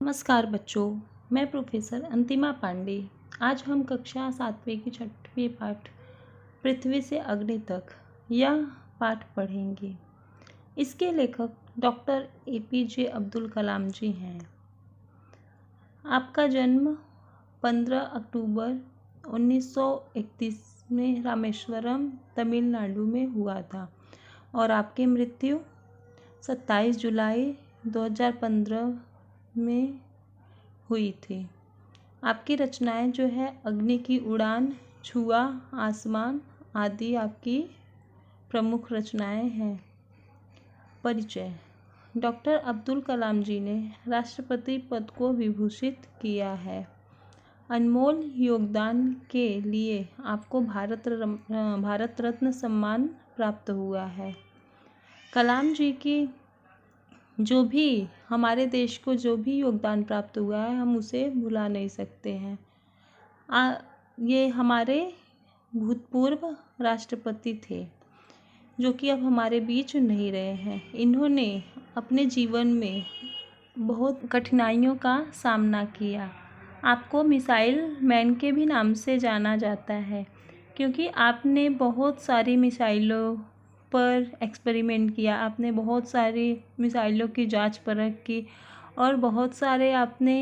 नमस्कार बच्चों, मैं प्रोफेसर अंतिमा पांडे। आज हम कक्षा 7वीं की 6वीं पाठ पृथ्वी से अग्नि तक यह पाठ पढ़ेंगे। इसके लेखक डॉक्टर APJ अब्दुल कलाम जी हैं। आपका जन्म 15 अक्टूबर 1931 में रामेश्वरम, तमिलनाडु में हुआ था और आपकी मृत्यु 27 जुलाई 2015 में हुई थी। आपकी रचनाएं जो है अग्नि की उड़ान, छुआ आसमान आदि आपकी प्रमुख रचनाएं हैं। परिचय। डॉक्टर अब्दुल कलाम जी ने राष्ट्रपति पद को विभूषित किया है। अनमोल योगदान के लिए आपको भारत रत्न सम्मान प्राप्त हुआ है। कलाम जी की जो भी हमारे देश को जो भी योगदान प्राप्त हुआ है, हम उसे भुला नहीं सकते हैं। ये हमारे भूतपूर्व राष्ट्रपति थे जो कि अब हमारे बीच नहीं रहे हैं। इन्होंने अपने जीवन में बहुत कठिनाइयों का सामना किया। आपको मिसाइल मैन के भी नाम से जाना जाता है क्योंकि आपने बहुत सारी मिसाइलों पर एक्सपेरिमेंट किया। आपने बहुत सारी मिसाइलों की जांच परख की और बहुत सारे आपने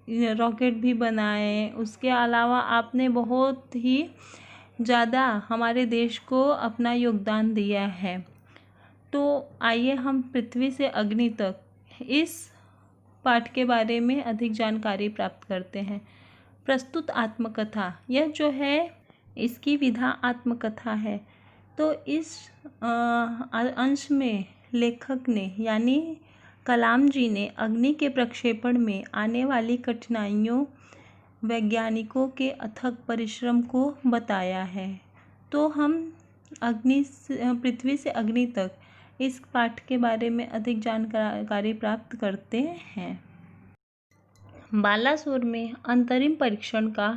रॉकेट भी बनाए। उसके अलावा आपने बहुत ही ज़्यादा हमारे देश को अपना योगदान दिया है। तो आइए हम पृथ्वी से अग्नि तक इस पाठ के बारे में अधिक जानकारी प्राप्त करते हैं। प्रस्तुत आत्मकथा, यह जो है इसकी विधा आत्मकथा है। तो इस अंश में लेखक ने यानी कलाम जी ने अग्नि के प्रक्षेपण में आने वाली कठिनाइयों, वैज्ञानिकों के अथक परिश्रम को बताया है। तो हम पृथ्वी से अग्नि तक इस पाठ के बारे में अधिक जानकारी प्राप्त करते हैं। बालासोर में अंतरिम परीक्षण का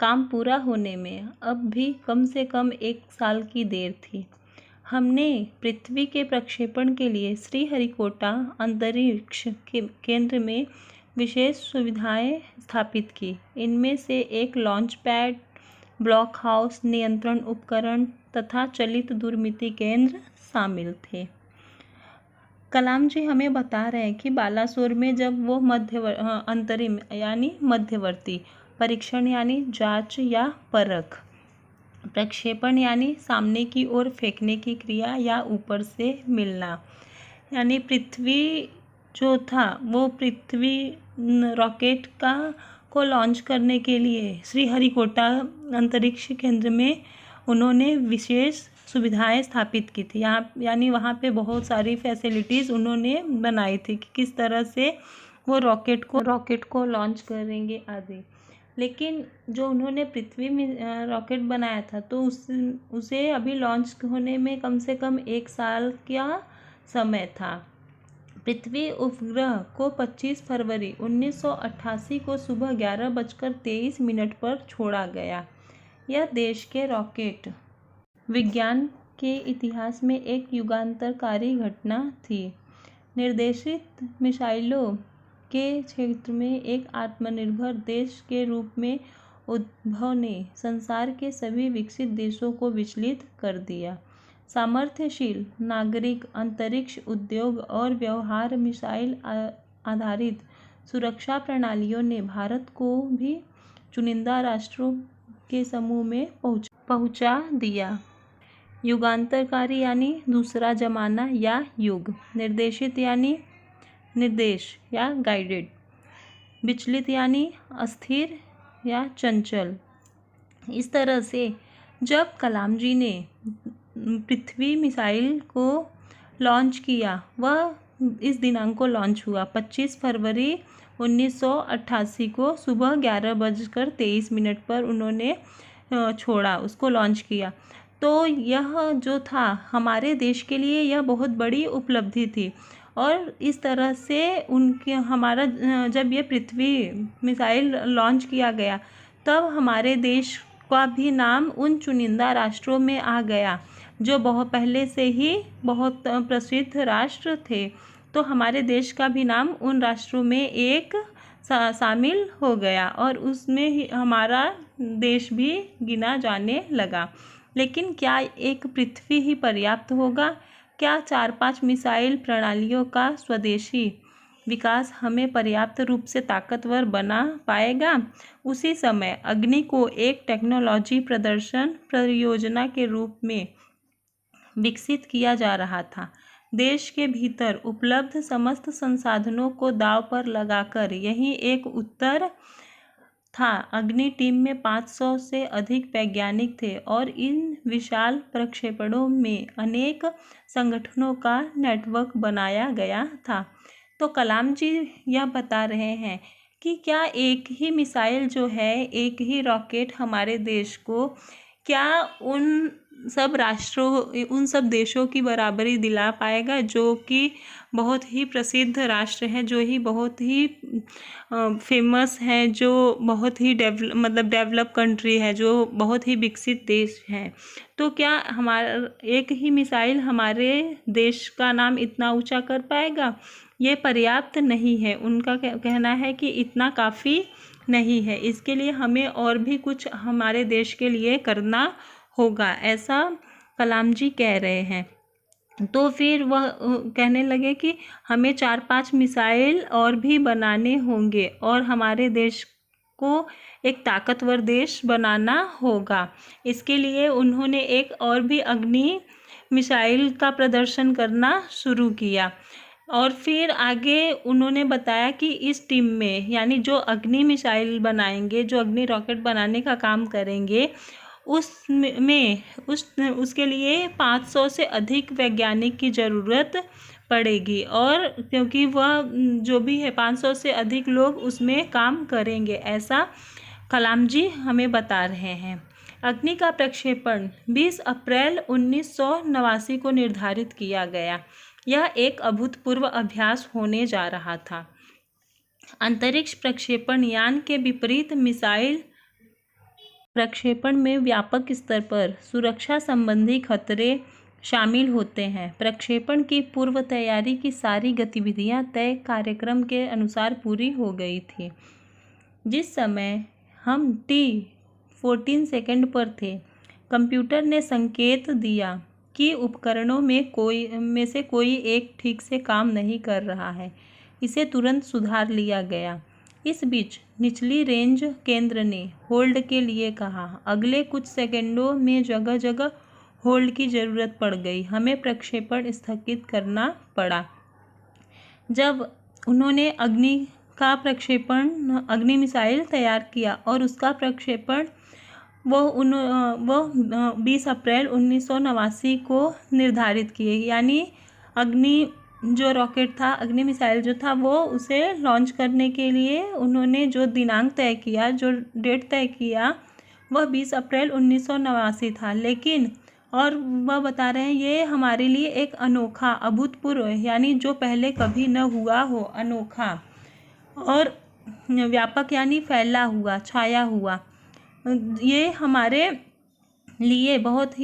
काम पूरा होने में अब भी कम से कम 1 साल की देर थी। हमने पृथ्वी के प्रक्षेपण के लिए श्रीहरिकोटा अंतरिक्ष केंद्र में विशेष सुविधाएं स्थापित की। इनमें से एक लॉन्च पैड, ब्लॉक हाउस, नियंत्रण उपकरण तथा चलित दूरमिति केंद्र शामिल थे। कलाम जी हमें बता रहे हैं कि बालासोर में जब वो अंतरिम यानी मध्यवर्ती परीक्षण यानी जांच या परख, प्रक्षेपण यानी सामने की ओर फेंकने की क्रिया या ऊपर से मिलना, यानी पृथ्वी जो था वो पृथ्वी रॉकेट को लॉन्च करने के लिए श्रीहरिकोटा अंतरिक्ष केंद्र में उन्होंने विशेष सुविधाएं स्थापित की थी। यानी वहाँ पे बहुत सारी फैसिलिटीज़ उन्होंने बनाई थी कि किस तरह से वो रॉकेट को लॉन्च करेंगे आदि। लेकिन जो उन्होंने पृथ्वी में रॉकेट बनाया था तो उसे अभी लॉन्च होने में कम से कम 1 साल का समय था। पृथ्वी उपग्रह को 25 फरवरी 1988 को सुबह 11:23 पर छोड़ा गया। यह देश के रॉकेट विज्ञान के इतिहास में एक युगांतरकारी घटना थी। निर्देशित मिसाइलों के क्षेत्र में एक आत्मनिर्भर देश के रूप में उद्भव ने संसार के सभी विकसित देशों को विचलित कर दिया। सामर्थ्यशील नागरिक, अंतरिक्ष उद्योग और व्यवहार मिसाइल आधारित सुरक्षा प्रणालियों ने भारत को भी चुनिंदा राष्ट्रों के समूह में पहुंचा दिया। युगांतरकारी यानी दूसरा जमाना या युग, निर्देशित यानी निर्देश या गाइडेड, विचलित यानी अस्थिर या चंचल। इस तरह से जब कलाम जी ने पृथ्वी मिसाइल को लॉन्च किया, वह इस दिनांक को लॉन्च हुआ 25 फरवरी 1988 को सुबह 11:23 पर उन्होंने छोड़ा, उसको लॉन्च किया। तो यह जो था हमारे देश के लिए यह बहुत बड़ी उपलब्धि थी। और इस तरह से हमारा जब ये पृथ्वी मिसाइल लॉन्च किया गया तब हमारे देश का भी नाम उन चुनिंदा राष्ट्रों में आ गया जो बहुत पहले से ही बहुत प्रसिद्ध राष्ट्र थे। तो हमारे देश का भी नाम उन राष्ट्रों में एक शामिल हो गया और उसमें ही हमारा देश भी गिना जाने लगा। लेकिन क्या एक पृथ्वी ही पर्याप्त होगा? क्या 4-5 मिसाइल प्रणालियों का स्वदेशी विकास हमें पर्याप्त रूप से ताकतवर बना पाएगा? उसी समय अग्नि को एक टेक्नोलॉजी प्रदर्शन परियोजना के रूप में विकसित किया जा रहा था। देश के भीतर उपलब्ध समस्त संसाधनों को दांव पर लगाकर यही एक उत्तर था। अग्नि टीम में 500 से अधिक वैज्ञानिक थे और इन विशाल प्रक्षेपणों में अनेक संगठनों का नेटवर्क बनाया गया था। तो कलाम जी यह बता रहे हैं कि क्या एक ही मिसाइल जो है, एक ही रॉकेट हमारे देश को क्या उन सब राष्ट्रों, उन सब देशों की बराबरी दिला पाएगा जो कि बहुत ही प्रसिद्ध राष्ट्र हैं, जो ही बहुत ही फेमस हैं, जो बहुत ही डेवलप कंट्री है, जो बहुत ही विकसित देश है। तो क्या हमारा एक ही मिसाइल हमारे देश का नाम इतना ऊंचा कर पाएगा? ये पर्याप्त नहीं है। उनका कहना है कि इतना काफ़ी नहीं है, इसके लिए हमें और भी कुछ हमारे देश के लिए करना होगा, ऐसा कलाम जी कह रहे हैं। तो फिर वह कहने लगे कि हमें 4-5 मिसाइल और भी बनाने होंगे और हमारे देश को एक ताकतवर देश बनाना होगा। इसके लिए उन्होंने एक और भी अग्नि मिसाइल का प्रदर्शन करना शुरू किया और फिर आगे उन्होंने बताया कि इस टीम में, यानी जो अग्नि मिसाइल बनाएंगे, जो अग्नि रॉकेट बनाने का काम करेंगे, उसके लिए 500 से अधिक वैज्ञानिक की ज़रूरत पड़ेगी और क्योंकि वह जो भी है 500 से अधिक लोग उसमें काम करेंगे, ऐसा कलाम जी हमें बता रहे हैं। अग्नि का प्रक्षेपण 20 अप्रैल 1989 को निर्धारित किया गया। यह एक अभूतपूर्व अभ्यास होने जा रहा था। अंतरिक्ष प्रक्षेपण यान के विपरीत मिसाइल प्रक्षेपण में व्यापक स्तर पर सुरक्षा संबंधी खतरे शामिल होते हैं। प्रक्षेपण की पूर्व तैयारी की सारी गतिविधियां तय कार्यक्रम के अनुसार पूरी हो गई थी। जिस समय हम T14 सेकंड पर थे, कंप्यूटर ने संकेत दिया कि उपकरणों में से कोई एक ठीक से काम नहीं कर रहा है। इसे तुरंत सुधार लिया गया। इस बीच निचली रेंज केंद्र ने होल्ड के लिए कहा। अगले कुछ सेकंडों में जगह जगह होल्ड की ज़रूरत पड़ गई। हमें प्रक्षेपण स्थगित करना पड़ा। जब उन्होंने अग्नि मिसाइल तैयार किया और उसका प्रक्षेपण वो 20 अप्रैल 1989 को निर्धारित किए, यानी अग्नि जो रॉकेट था, अग्नि मिसाइल जो था, वो उसे लॉन्च करने के लिए उन्होंने जो दिनांक तय किया, जो डेट तय किया, वह 20 अप्रैल 1989 था। लेकिन और वह बता रहे हैं ये हमारे लिए एक अनोखा, अभूतपूर्व, यानी जो पहले कभी न हुआ हो, अनोखा और व्यापक यानी फैला हुआ, छाया हुआ, ये हमारे लिए बहुत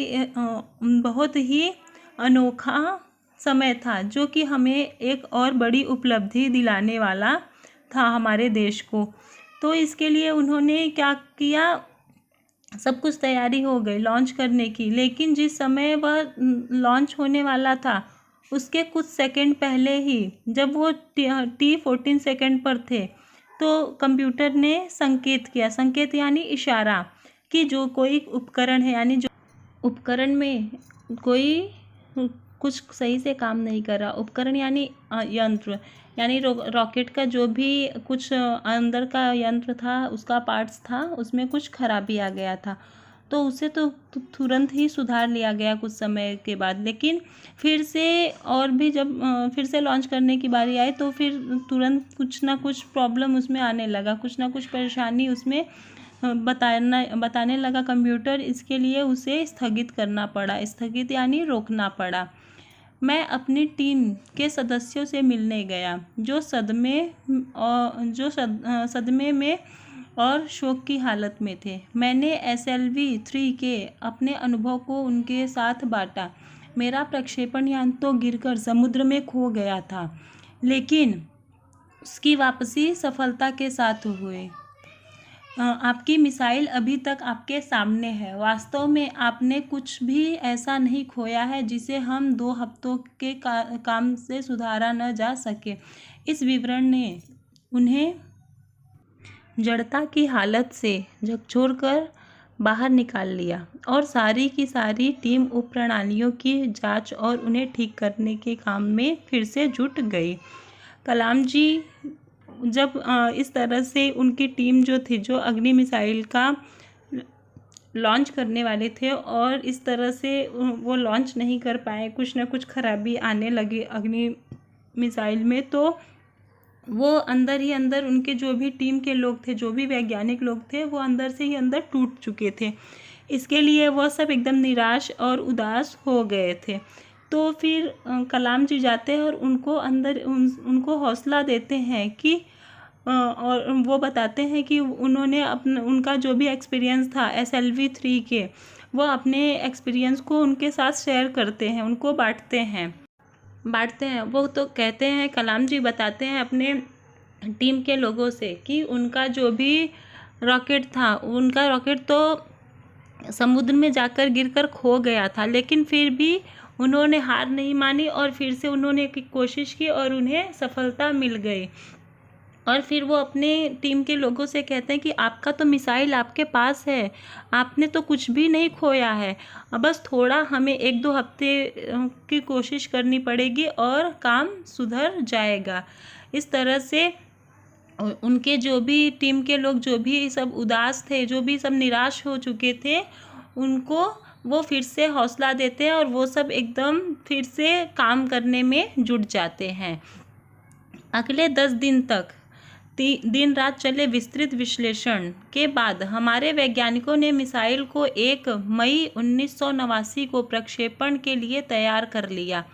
ही अनोखा समय था, जो कि हमें एक और बड़ी उपलब्धि दिलाने वाला था हमारे देश को। तो इसके लिए उन्होंने क्या किया, सब कुछ तैयारी हो गई लॉन्च करने की। लेकिन जिस समय वह लॉन्च होने वाला था, उसके कुछ सेकंड पहले ही जब वो T14 सेकंड पर थे, तो कंप्यूटर ने संकेत किया, संकेत यानी इशारा, कि जो कोई उपकरण है, यानी जो उपकरण में कोई कुछ सही से काम नहीं कर रहा। उपकरण यानी यंत्र, यानी रॉकेट का जो भी कुछ अंदर का यंत्र था, उसका पार्ट्स था, उसमें कुछ खराबी आ गया था। तो उसे तो तुरंत ही सुधार लिया गया कुछ समय के बाद। लेकिन फिर से और भी जब फिर से लॉन्च करने की बारी आई, तो फिर तुरंत कुछ ना कुछ प्रॉब्लम उसमें आने लगा, कुछ ना कुछ परेशानी उसमें बताने लगा कंप्यूटर। इसके लिए उसे स्थगित करना पड़ा। स्थगित यानी रोकना पड़ा। मैं अपनी टीम के सदस्यों से मिलने गया, जो सदमे में और शोक की हालत में थे। मैंने SLV-3 के अपने अनुभव को उनके साथ बांटा। मेरा प्रक्षेपण यान तो गिरकर समुद्र में खो गया था। लेकिन उसकी वापसी सफलता के साथ हुई। आपकी मिसाइल अभी तक आपके सामने है। वास्तव में आपने कुछ भी ऐसा नहीं खोया है जिसे हम 2 हफ्तों के काम से सुधारा न जा सके। इस विवरण ने उन्हें जड़ता की हालत से झकझोरकर बाहर निकाल लिया और सारी की सारी टीम उपप्रणालियों की जांच और उन्हें ठीक करने के काम में फिर से जुट गई। कलाम जी जब इस तरह से उनकी टीम जो थी, जो अग्नि मिसाइल का लॉन्च करने वाले थे और इस तरह से वो लॉन्च नहीं कर पाए, कुछ ना कुछ खराबी आने लगी अग्नि मिसाइल में, तो वो अंदर ही अंदर उनके जो भी टीम के लोग थे, जो भी वैज्ञानिक लोग थे, वो अंदर से ही अंदर टूट चुके थे। इसके लिए वो सब एकदम निराश और उदास हो गए थे। तो फिर कलाम जी जाते हैं और उनको अंदर उनको हौसला देते हैं कि और वो बताते हैं कि उन्होंने उनका जो भी एक्सपीरियंस था SLV-3 के, वो अपने एक्सपीरियंस को उनके साथ शेयर करते हैं, उनको बांटते हैं। वो तो कहते हैं, कलाम जी बताते हैं अपने टीम के लोगों से कि उनका जो भी रॉकेट था, उनका रॉकेट तो समुद्र में जाकर गिरकर खो गया था, लेकिन फिर भी उन्होंने हार नहीं मानी और फिर से उन्होंने कोशिश की और उन्हें सफलता मिल गई। और फिर वो अपने टीम के लोगों से कहते हैं कि आपका तो मिसाइल आपके पास है, आपने तो कुछ भी नहीं खोया है, अब बस थोड़ा हमें 1-2 हफ्ते की कोशिश करनी पड़ेगी और काम सुधर जाएगा। इस तरह से उनके जो भी टीम के लोग, जो भी सब उदास थे, जो भी सब निराश हो चुके थे, उनको वो फिर से हौसला देते हैं और वो सब एकदम फिर से काम करने में जुट जाते हैं। अगले 10 दिन तक दिन रात चले विस्तृत विश्लेषण के बाद हमारे वैज्ञानिकों ने मिसाइल को 1 मई 1989 को प्रक्षेपण के लिए तैयार कर लिया,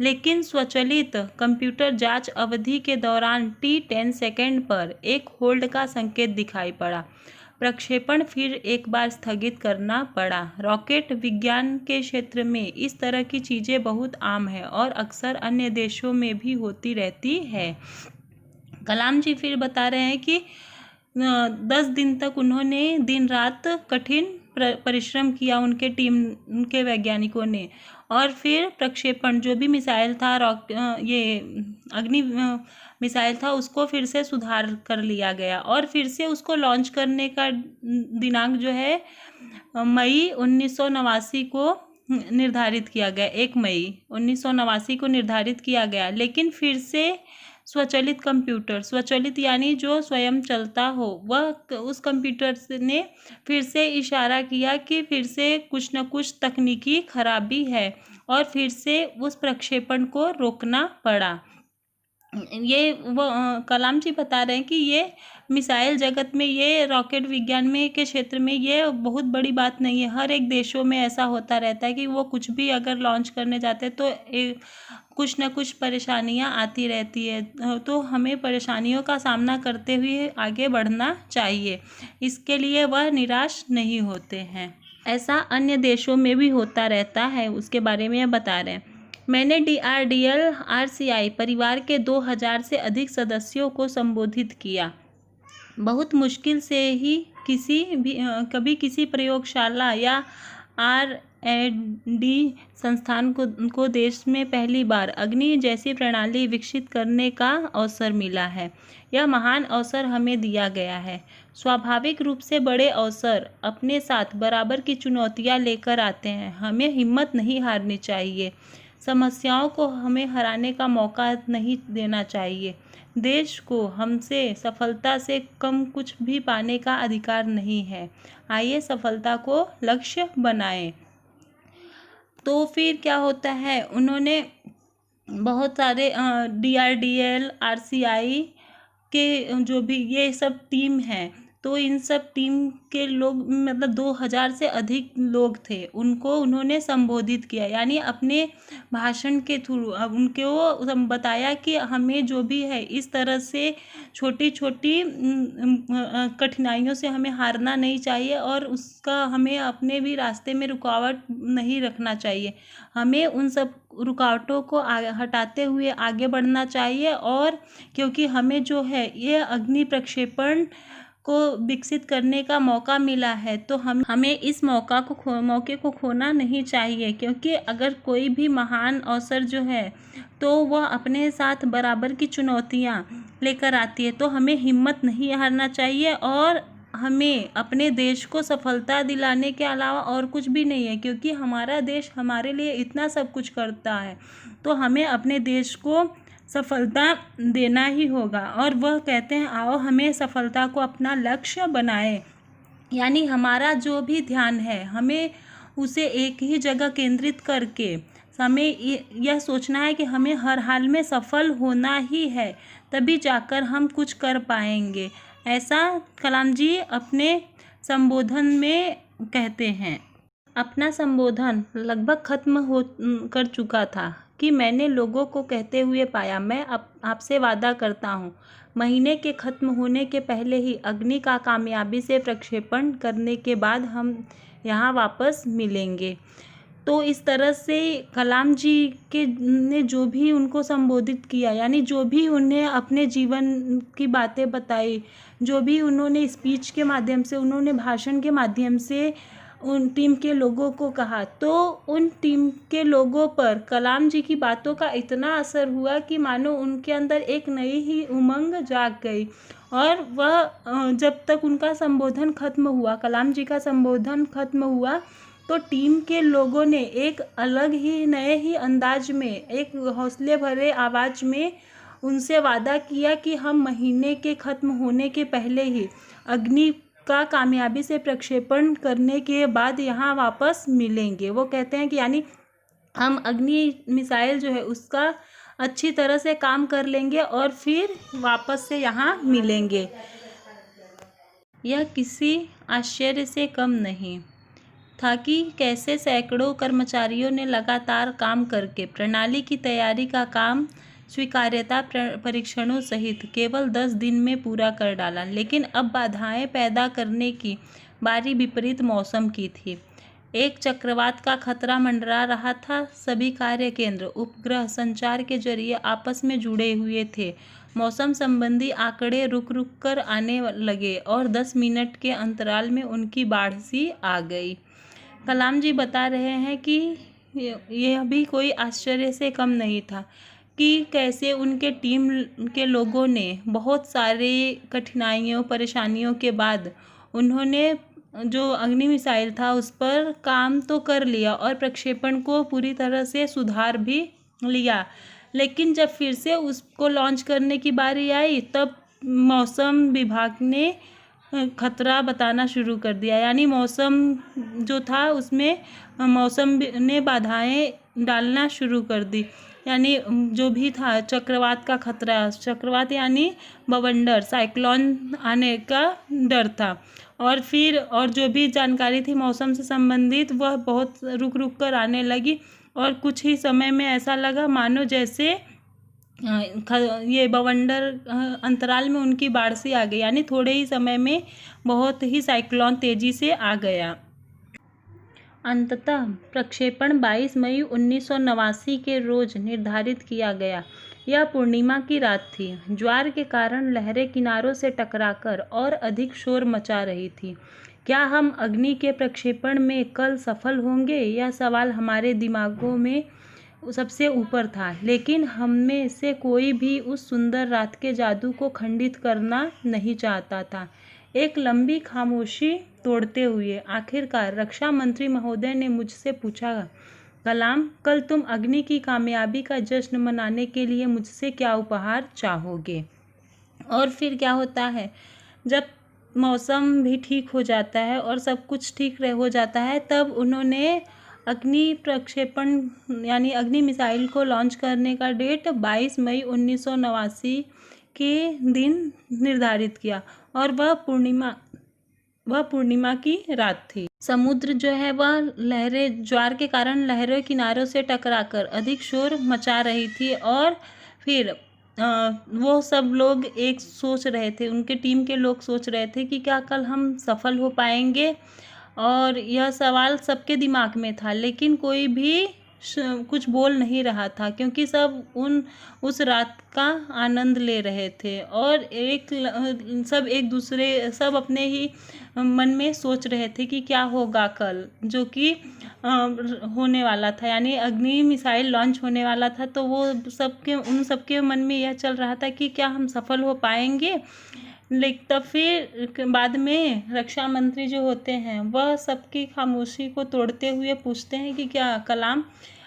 लेकिन स्वचालित कंप्यूटर जांच अवधि के दौरान T10 सेकंड पर एक होल्ड का संकेत दिखाई पड़ा। प्रक्षेपण फिर एक बार स्थगित करना पड़ा। रॉकेट विज्ञान के क्षेत्र में इस तरह की चीज़ें बहुत आम है और अक्सर अन्य देशों में भी होती रहती है। कलाम जी फिर बता रहे हैं कि 10 दिन तक उन्होंने दिन रात कठिन परिश्रम किया, उनके वैज्ञानिकों ने, और फिर प्रक्षेपण जो भी मिसाइल था, ये अग्नि मिसाइल था, उसको फिर से सुधार कर लिया गया और फिर से उसको लॉन्च करने का दिनांक जो है मई 1989 को निर्धारित किया गया। 1 मई 1989 को निर्धारित किया गया, लेकिन फिर से स्वचालित कंप्यूटर, स्वचालित यानी जो स्वयं चलता हो, वह उस कंप्यूटर ने फिर से इशारा किया कि फिर से कुछ न कुछ तकनीकी खराबी है और फिर से उस प्रक्षेपण को रोकना पड़ा। ये वो कलाम जी बता रहे हैं कि ये मिसाइल जगत में, ये रॉकेट विज्ञान में के क्षेत्र में ये बहुत बड़ी बात नहीं है। हर एक देशों में ऐसा होता रहता है कि वो कुछ भी अगर लॉन्च करने जाते हैं तो कुछ ना कुछ परेशानियां आती रहती है, तो हमें परेशानियों का सामना करते हुए आगे बढ़ना चाहिए। इसके लिए वह निराश नहीं होते हैं। ऐसा अन्य देशों में भी होता रहता है, उसके बारे में बता रहे हैं। मैंने DRDL RCI परिवार के 2000 से अधिक सदस्यों को संबोधित किया। बहुत मुश्किल से ही कभी किसी प्रयोगशाला या R&D संस्थान को देश में पहली बार अग्नि जैसी प्रणाली विकसित करने का अवसर मिला है। यह महान अवसर हमें दिया गया है। स्वाभाविक रूप से बड़े अवसर अपने साथ बराबर की चुनौतियां लेकर आते हैं। हमें हिम्मत नहीं हारनी चाहिए। समस्याओं को हमें हराने का मौका नहीं देना चाहिए। देश को हमसे सफलता से कम कुछ भी पाने का अधिकार नहीं है। आइए सफलता को लक्ष्य बनाएं। तो फिर क्या होता है, उन्होंने बहुत सारे DRDL RCI के जो भी ये सब टीम हैं, तो इन सब टीम के लोग मतलब 2000 से अधिक लोग थे, उनको उन्होंने संबोधित किया, यानी अपने भाषण के थ्रू अब उनको बताया कि हमें जो भी है इस तरह से छोटी छोटी कठिनाइयों से हमें हारना नहीं चाहिए और उसका हमें अपने भी रास्ते में रुकावट नहीं रखना चाहिए। हमें उन सब रुकावटों को हटाते हुए आगे बढ़ना चाहिए। और क्योंकि हमें जो है ये अग्नि प्रक्षेपण को विकसित करने का मौका मिला है, तो हमें इस मौके को खोना नहीं चाहिए, क्योंकि अगर कोई भी महान अवसर जो है तो वह अपने साथ बराबर की चुनौतियां लेकर आती है। तो हमें हिम्मत नहीं हारना चाहिए और हमें अपने देश को सफलता दिलाने के अलावा और कुछ भी नहीं है, क्योंकि हमारा देश हमारे लिए इतना सब कुछ करता है, तो हमें अपने देश को सफलता देना ही होगा। और वह कहते हैं आओ हमें सफलता को अपना लक्ष्य बनाएं, यानी हमारा जो भी ध्यान है हमें उसे एक ही जगह केंद्रित करके हमें यह सोचना है कि हमें हर हाल में सफल होना ही है, तभी जाकर हम कुछ कर पाएंगे। ऐसा कलाम जी अपने संबोधन में कहते हैं। अपना संबोधन लगभग खत्म कर चुका था कि मैंने लोगों को कहते हुए पाया, मैं आपसे वादा करता हूँ, महीने के खत्म होने के पहले ही अग्नि का कामयाबी से प्रक्षेपण करने के बाद हम यहाँ वापस मिलेंगे। तो इस तरह से कलाम जी के ने जो भी उनको संबोधित किया, यानी जो भी उन्हें अपने जीवन की बातें बताई, जो भी उन्होंने स्पीच के माध्यम से, उन्होंने भाषण के माध्यम से उन टीम के लोगों को कहा, तो उन टीम के लोगों पर कलाम जी की बातों का इतना असर हुआ कि मानो उनके अंदर एक नई ही उमंग जाग गई। और वह जब तक उनका संबोधन खत्म हुआ, कलाम जी का संबोधन खत्म हुआ, तो टीम के लोगों ने एक अलग ही नए ही अंदाज में, एक हौसले भरे आवाज़ में उनसे वादा किया कि हम महीने के ख़त्म होने के पहले ही अग्नि का कामयाबी से प्रक्षेपण करने के बाद यहाँ वापस मिलेंगे। वो कहते हैं कि यानी हम अग्नि मिसाइल जो है उसका अच्छी तरह से काम कर लेंगे और फिर वापस से यहाँ मिलेंगे। यह किसी आश्चर्य से कम नहीं था कि कैसे सैकड़ों कर्मचारियों ने लगातार काम करके प्रणाली की तैयारी का काम स्वीकार्यता परीक्षणों सहित केवल 10 दिन में पूरा कर डाला। लेकिन अब बाधाएं पैदा करने की बारी विपरीत मौसम की थी। एक चक्रवात का खतरा मंडरा रहा था। सभी कार्य केंद्र उपग्रह संचार के जरिए आपस में जुड़े हुए थे। मौसम संबंधी आंकड़े रुक रुक कर आने लगे और 10 मिनट के अंतराल में उनकी बाढ़ सी आ गई। कलाम जी बता रहे हैं कि यह भी कोई आश्चर्य से कम नहीं था कि कैसे उनके टीम के लोगों ने बहुत सारे कठिनाइयों परेशानियों के बाद उन्होंने जो अग्नि मिसाइल था उस पर काम तो कर लिया और प्रक्षेपण को पूरी तरह से सुधार भी लिया। लेकिन जब फिर से उसको लॉन्च करने की बारी आई, तब मौसम विभाग ने खतरा बताना शुरू कर दिया, यानी मौसम जो था उसमें मौसम ने बाधाएं डालना शुरू कर दी। यानी जो भी था चक्रवात का खतरा, चक्रवात यानी बवंडर, साइक्लोन आने का डर था। और फिर और जो भी जानकारी थी मौसम से संबंधित वह बहुत रुक रुक कर आने लगी और कुछ ही समय में ऐसा लगा मानो जैसे ये बवंडर अंतराल में उनकी बाढ़ सी आ गई, यानी थोड़े ही समय में बहुत ही साइक्लोन तेजी से आ गया। अंततः प्रक्षेपण 22 मई 1989 के रोज निर्धारित किया गया। यह पूर्णिमा की रात थी। ज्वार के कारण लहरें किनारों से टकराकर और अधिक शोर मचा रही थी। क्या हम अग्नि के प्रक्षेपण में कल सफल होंगे, यह सवाल हमारे दिमागों में सबसे ऊपर था। लेकिन हम में से कोई भी उस सुंदर रात के जादू को खंडित करना नहीं चाहता था। एक लंबी खामोशी तोड़ते हुए आखिरकार रक्षा मंत्री महोदय ने मुझसे पूछा, कलाम, कल तुम अग्नि की कामयाबी का जश्न मनाने के लिए मुझसे क्या उपहार चाहोगे? और फिर क्या होता है, जब मौसम भी ठीक हो जाता है और सब कुछ ठीक हो जाता है, तब उन्होंने अग्नि प्रक्षेपण यानी अग्नि मिसाइल को लॉन्च करने का डेट 22 मई 1989 के दिन निर्धारित किया और वह पूर्णिमा वह पूर्णिमा की रात थी। समुद्र जो है वह लहरें, ज्वार के कारण लहरें किनारों से टकराकर अधिक शोर मचा रही थी। और फिर वो सब लोग एक सोच रहे थे, उनके टीम के लोग सोच रहे थे कि क्या कल हम सफल हो पाएंगे। और यह सवाल सबके दिमाग में था, लेकिन कोई भी कुछ बोल नहीं रहा था, क्योंकि सब उस रात का आनंद ले रहे थे। और सब अपने ही मन में सोच रहे थे कि क्या होगा कल, जो कि होने वाला था, यानी अग्नि मिसाइल लॉन्च होने वाला था। तो वो उन सबके मन में यह चल रहा था कि क्या हम सफल हो पाएंगे। लेकिन तब फिर बाद में रक्षा मंत्री जो होते हैं वह सबकी खामोशी को तोड़ते हुए पूछते हैं कि क्या कलाम,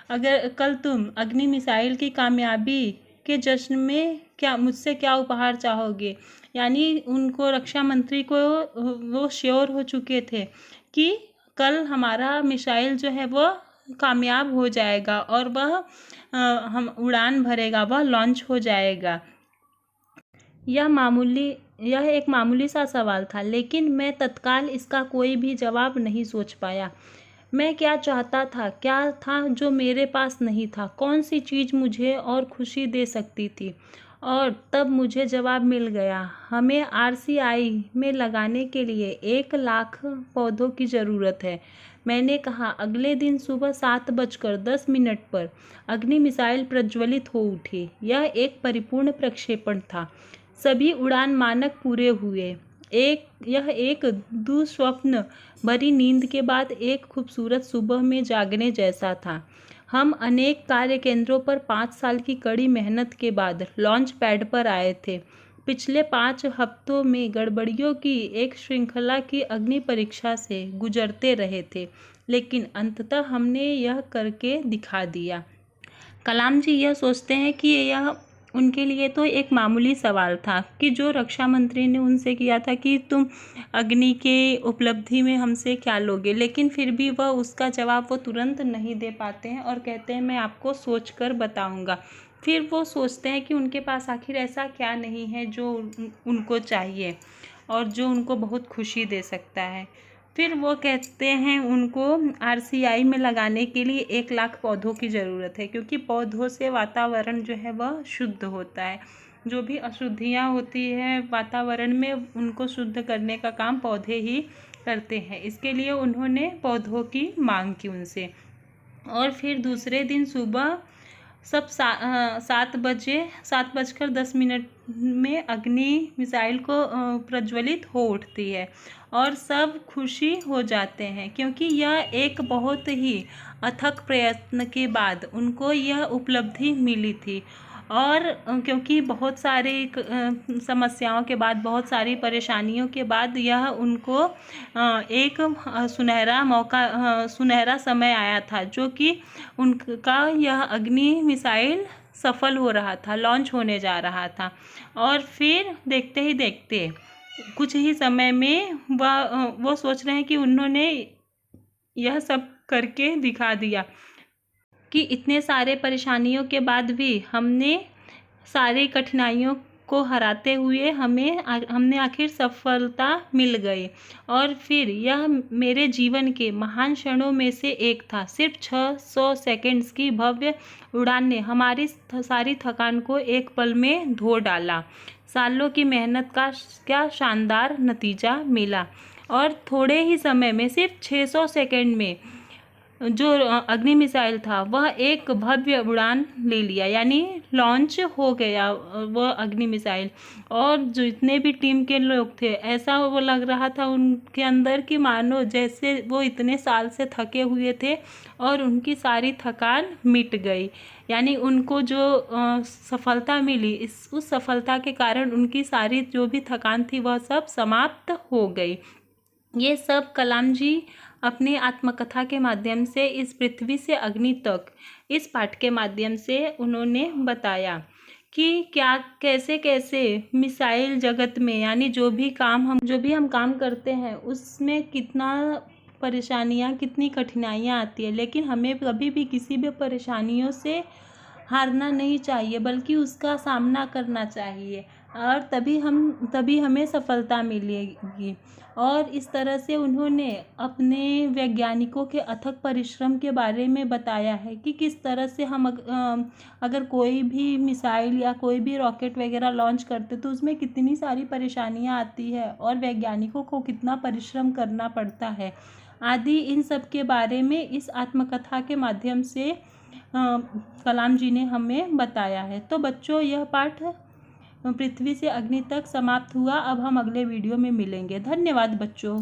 अगर कल तुम अग्नि मिसाइल की कामयाबी के जश्न में क्या मुझसे क्या उपहार चाहोगे। यानी उनको, रक्षा मंत्री को, वो श्योर हो चुके थे कि कल हमारा मिसाइल जो है वह कामयाब हो जाएगा और वह हम उड़ान भरेगा, वह लॉन्च हो जाएगा। यह एक मामूली सा सवाल था, लेकिन मैं तत्काल इसका कोई भी जवाब नहीं सोच पाया। मैं क्या चाहता था, क्या था जो मेरे पास नहीं था, कौन सी चीज़ मुझे और खुशी दे सकती थी। और तब मुझे जवाब मिल गया, हमें RCI में लगाने के लिए 1 लाख पौधों की ज़रूरत है। मैंने कहा। अगले दिन सुबह 7:10 पर अग्नि मिसाइल प्रज्वलित हो उठी। यह एक परिपूर्ण प्रक्षेपण था। सभी उड़ान मानक पूरे हुए। यह एक दुस्वप्न भरी नींद के बाद एक खूबसूरत सुबह में जागने जैसा था। हम अनेक कार्य केंद्रों पर 5 साल की कड़ी मेहनत के बाद लॉन्च पैड पर आए थे। पिछले 5 हफ्तों में गड़बड़ियों की एक श्रृंखला की अग्नि परीक्षा से गुजरते रहे थे, लेकिन अंततः हमने यह करके दिखा दिया। कलाम जी यह सोचते हैं कि यह उनके लिए तो एक मामूली सवाल था कि जो रक्षा मंत्री ने उनसे किया था कि तुम अग्नि के उपलब्धि में हमसे क्या लोगे, लेकिन फिर भी वह उसका जवाब वो तुरंत नहीं दे पाते हैं और कहते हैं मैं आपको सोचकर बताऊंगा। फिर वो सोचते हैं कि उनके पास आखिर ऐसा क्या नहीं है जो उनको चाहिए और जो उनको बहुत खुशी दे सकता है। फिर वो कहते हैं उनको RCI में लगाने के लिए 1 लाख पौधों की ज़रूरत है, क्योंकि पौधों से वातावरण जो है वह शुद्ध होता है। जो भी अशुद्धियाँ होती हैं वातावरण में, उनको शुद्ध करने का काम पौधे ही करते हैं। इसके लिए उन्होंने पौधों की मांग की उनसे। और फिर दूसरे दिन सुबह सब 7:10 में अग्नि मिसाइल को प्रज्वलित हो उठती है और सब खुशी हो जाते हैं, क्योंकि यह एक बहुत ही अथक प्रयत्न के बाद उनको यह उपलब्धि मिली थी। और क्योंकि बहुत सारे समस्याओं के बाद, बहुत सारी परेशानियों के बाद यह उनको एक सुनहरा समय आया था, जो कि उनका यह अग्नि मिसाइल सफल हो रहा था, लॉन्च होने जा रहा था। और फिर देखते ही देखते कुछ ही समय में वो सोच रहे हैं कि उन्होंने यह सब करके दिखा दिया कि इतने सारे परेशानियों के बाद भी हमने सारी कठिनाइयों को हराते हुए हमने आखिर सफलता मिल गई। और फिर यह मेरे जीवन के महान क्षणों में से एक था। सिर्फ 600 सेकंड्स की भव्य उड़ान ने हमारी सारी थकान को एक पल में धो डाला। सालों की मेहनत का क्या शानदार नतीजा मिला। और थोड़े ही समय में, सिर्फ 600 सेकंड में, जो अग्नि मिसाइल था वह एक भव्य उड़ान ले लिया, यानी लॉन्च हो गया वह अग्नि मिसाइल। और जितने भी टीम के लोग थे, ऐसा वो लग रहा था उनके अंदर कि मानो जैसे वो इतने साल से थके हुए थे और उनकी सारी थकान मिट गई। यानी उनको जो सफलता मिली, उस सफलता के कारण उनकी सारी जो भी थकान थी वह सब समाप्त हो गई। ये सब कलाम जी अपनी आत्मकथा के माध्यम से इस पृथ्वी से अग्नि तक, इस पाठ के माध्यम से उन्होंने बताया कि क्या कैसे कैसे मिसाइल जगत में, यानी जो भी हम काम करते हैं उसमें कितना परेशानियां, कितनी कठिनाइयां आती है, लेकिन हमें कभी भी किसी भी परेशानियों से हारना नहीं चाहिए, बल्कि उसका सामना करना चाहिए। और तभी हमें सफलता मिलेगी। और इस तरह से उन्होंने अपने वैज्ञानिकों के अथक परिश्रम के बारे में बताया है कि किस तरह से हम अगर कोई भी मिसाइल या कोई भी रॉकेट वगैरह लॉन्च करते तो उसमें कितनी सारी परेशानियां आती है और वैज्ञानिकों को कितना परिश्रम करना पड़ता है आदि, इन सब के बारे में इस आत्मकथा के माध्यम से कलाम जी ने हमें बताया है। तो बच्चों, यह पाठ पृथ्वी से अग्नि तक समाप्त हुआ। अब हम अगले वीडियो में मिलेंगे। धन्यवाद बच्चों।